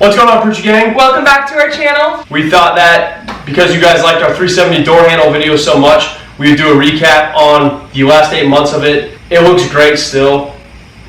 What's going on, Perucci gang? Welcome back to our channel. We thought that because you guys liked our 370 door handle video so much, we would do a recap on the last 8 months of it. It looks great still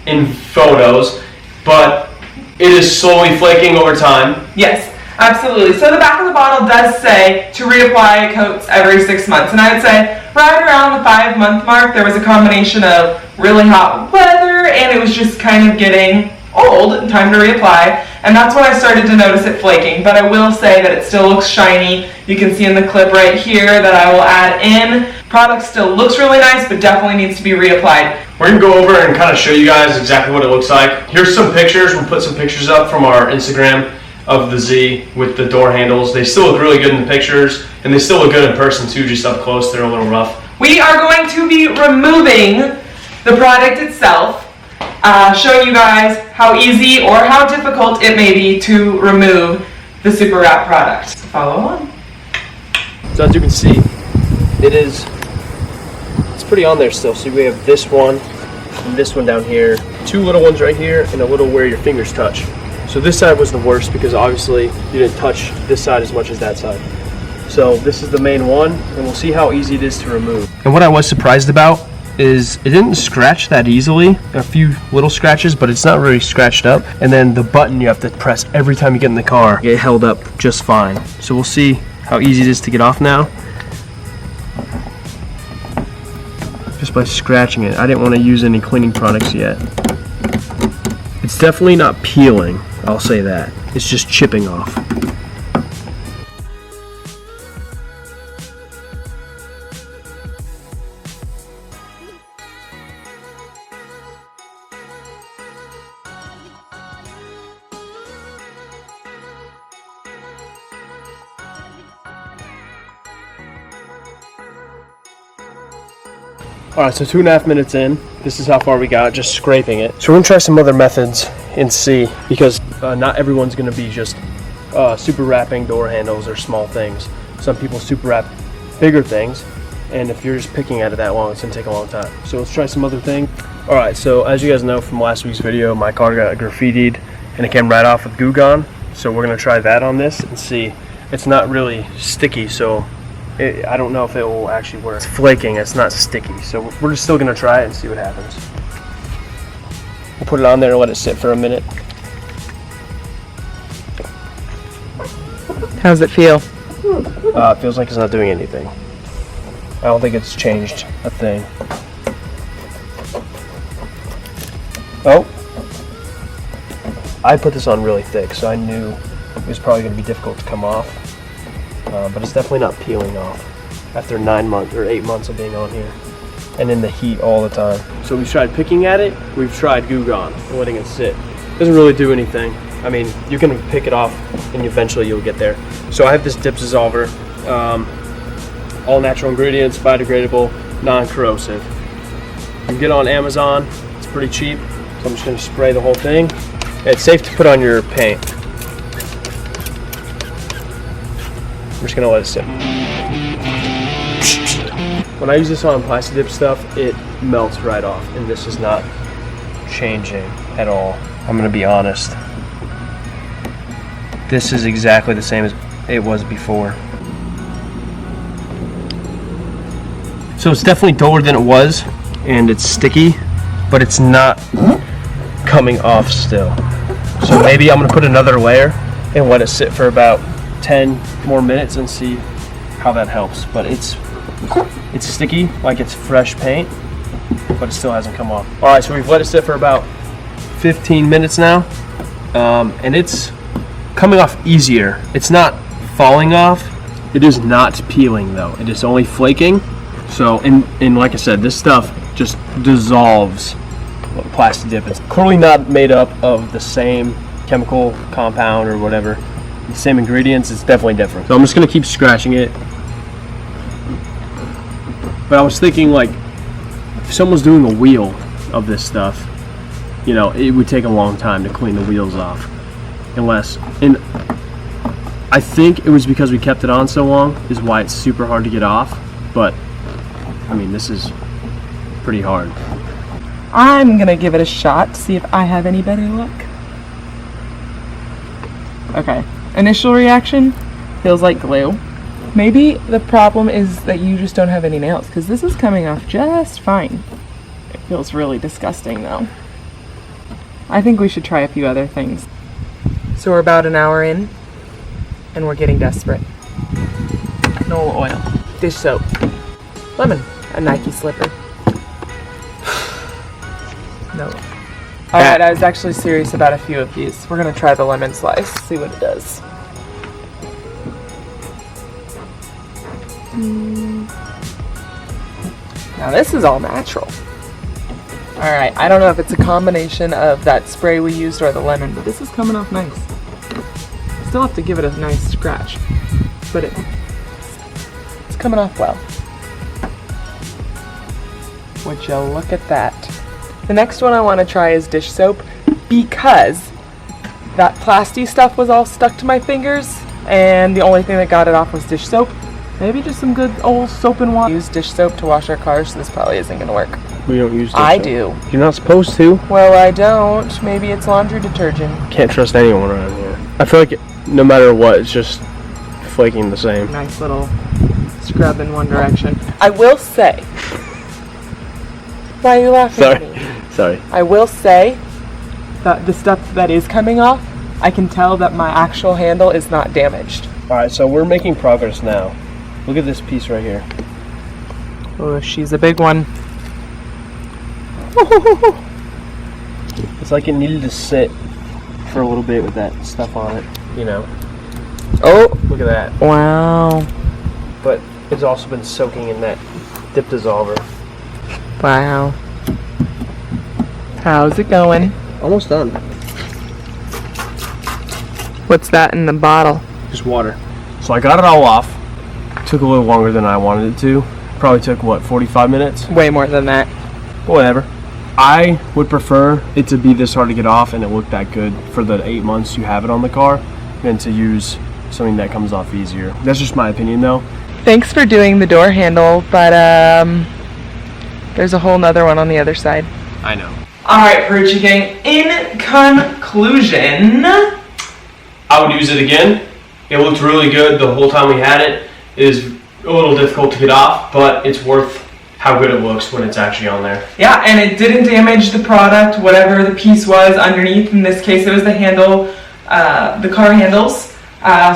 in photos, but it is slowly flaking over time. Yes, absolutely. So the back of the bottle does say to reapply coats every 6 months. And I would say right around the 5-month mark, there was a combination of really hot weather and it was just kind of getting old and time to reapply. And that's when I started to notice it flaking. But I will say that it still looks shiny. You can see in the clip right here that I will add in. Product still looks really nice, but definitely needs to be reapplied. We're going to go over and kind of show you guys exactly what it looks like. Here's some pictures. We'll put some pictures up from our Instagram of the Z with the door handles. They still look really good in the pictures, and they still look good in person too, just up close. They're a little rough. We are going to be removing the product itself, showing you guys how easy or how difficult it may be to remove the SuperWrap product. Follow along. So as you can see, it's pretty on there still. So we have this one and this one down here, 2 little ones right here, and a little where your fingers touch. So this side was the worst because obviously you didn't touch this side as much as that side. So this is the main one, and we'll see how easy it is to remove. And what I was surprised about is it didn't scratch that easily. A few little scratches, but it's not really scratched up. And then the button you have to press every time you get in the car, it held up just fine. So we'll see how easy it is to get off now. Just by scratching it. I didn't want to use any cleaning products yet. It's definitely not peeling, I'll say that. It's just chipping off. Alright, so 2.5 minutes in, this is how far we got, just scraping it. So we're going to try some other methods and see, because not everyone's going to be just super wrapping door handles or small things. Some people super wrap bigger things, and if you're just picking at it that long, it's going to take a long time. So let's try some other thing. Alright, so as you guys know from last week's video, my car got graffitied and it came right off with Goo Gone. So we're going to try that on this and see. It's not really sticky, so I don't know if it will actually work. It's flaking, it's not sticky, so we're just still going to try it and see what happens. We'll put it on there and let it sit for a minute. How does it feel? It feels like it's not doing anything. I don't think it's changed a thing. Oh! I put this on really thick, so I knew it was probably going to be difficult to come off. But it's definitely not peeling off after 9 months or 8 months of being on here and in the heat all the time. So we've tried picking at it, we've tried Goo Gone and letting it sit. Doesn't really do anything. I mean, you can pick it off and eventually you'll get there. So I have this dip dissolver, all natural ingredients, biodegradable, non-corrosive. You can get it on Amazon, it's pretty cheap. So I'm just going to spray the whole thing. It's safe to put on your paint. I'm just gonna let it sit. When I use this on plastic dip stuff, it melts right off, and this is not changing at all. I'm gonna be honest. This is exactly the same as it was before. So it's definitely duller than it was, and it's sticky, but it's not coming off still. So maybe I'm gonna put another layer and let it sit for about 10 more minutes and see how that helps. But it's sticky like it's fresh paint, but it still hasn't come off. Alright, so we've let it sit for about 15 minutes now, and it's coming off easier. It's not falling off. It is not peeling though. It is only flaking. So, and like I said, this stuff just dissolves plastic dip. It's clearly not made up of the same chemical compound or whatever. The same ingredients, it's definitely different. So I'm just gonna keep scratching it. But I was thinking, like, if someone's doing a wheel of this stuff, you know, it would take a long time to clean the wheels off. And I think it was because we kept it on so long is why it's super hard to get off. But I mean, this is pretty hard. I'm gonna give it a shot to see if I have any better luck. Okay. Initial reaction feels like glue. Maybe the problem is that you just don't have any nails, because this is coming off just fine. It feels really disgusting though. I think we should try a few other things. So we're about an hour in, and we're getting desperate. No oil. Dish soap. Lemon. A Nike slipper. No. Alright, I was actually serious about a few of these. We're gonna try the lemon slice, see what it does. Now this is all natural. Alright, I don't know if it's a combination of that spray we used or the lemon, but this is coming off nice. Still have to give it a nice scratch, but it's coming off well. Would you look at that? The next one I want to try is dish soap, because that plastic stuff was all stuck to my fingers and the only thing that got it off was dish soap. Maybe just some good old soap and water. We use dish soap to wash our cars, so this probably isn't going to work. We don't use dish I soap. do. You're not supposed to. Well, I don't. Maybe it's laundry detergent. Can't trust anyone around here. I feel like no matter what, it's just flaking the same. Nice little scrub in one direction. I will say... Why are you laughing at me? Sorry. I will say that the stuff that is coming off, I can tell that my actual handle is not damaged. Alright, so we're making progress now. Look at this piece right here. Oh, she's a big one. It's like it needed to sit for a little bit with that stuff on it, you know. Oh! Look at that. Wow. But it's also been soaking in that dip dissolver. Wow. How's it going? Almost done. What's that in the bottle? Just water. So I got it all off. Took a little longer than I wanted it to. Probably took, what, 45 minutes? Way more than that. Whatever. I would prefer it to be this hard to get off and it look that good for the 8 months you have it on the car than to use something that comes off easier. That's just my opinion though. Thanks for doing the door handle, but there's a whole nother one on the other side. I know. Alright, Perucci gang, in conclusion, I would use it again. It looked really good the whole time we had it. It is a little difficult to get off, but it's worth how good it looks when it's actually on there. yeah, and it didn't damage the product, whatever the piece was underneath. In this case, it was the handle, the car handles.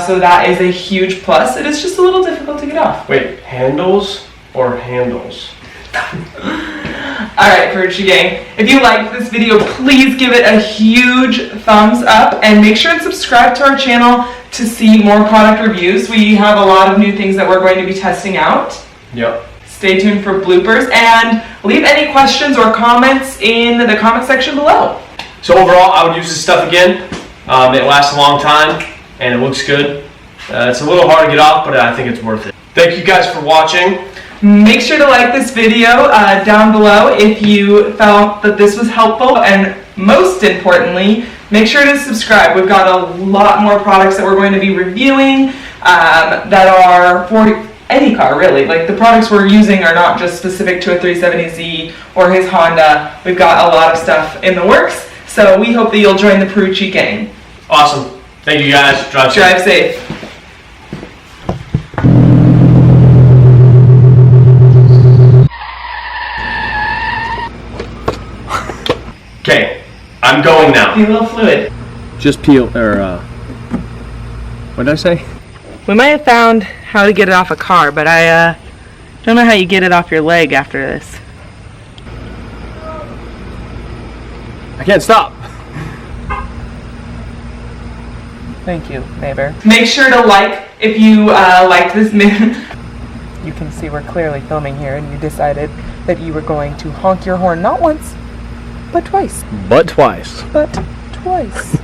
So that is a huge plus. It is just a little difficult to get off. Wait, handles or handles? Alright, Perucci gang, if you liked this video, please give it a huge thumbs up and make sure and subscribe to our channel to see more product reviews. We have a lot of new things that we're going to be testing out. Yep. Stay tuned for bloopers and leave any questions or comments in the comment section below. So overall, I would use this stuff again. It lasts a long time and it looks good. It's a little hard to get off, but I think it's worth it. Thank you guys for watching. Make sure to like this video down below if you felt that this was helpful, and most importantly, make sure to subscribe. We've got a lot more products that we're going to be reviewing that are for any car, really. Like, the products we're using are not just specific to a 370Z or his Honda. We've got a lot of stuff in the works, so we hope that you'll join the Perucci gang. Awesome. Thank you guys. Drive safe. Drive safe. Okay, I'm going now. Be a little fluid. Just peel, or, what did I say? We might have found how to get it off a car, but I don't know how you get it off your leg after this. I can't stop. Thank you, neighbor. Make sure to like if you liked this You can see we're clearly filming here, and you decided that you were going to honk your horn not once, but twice. But twice. But twice.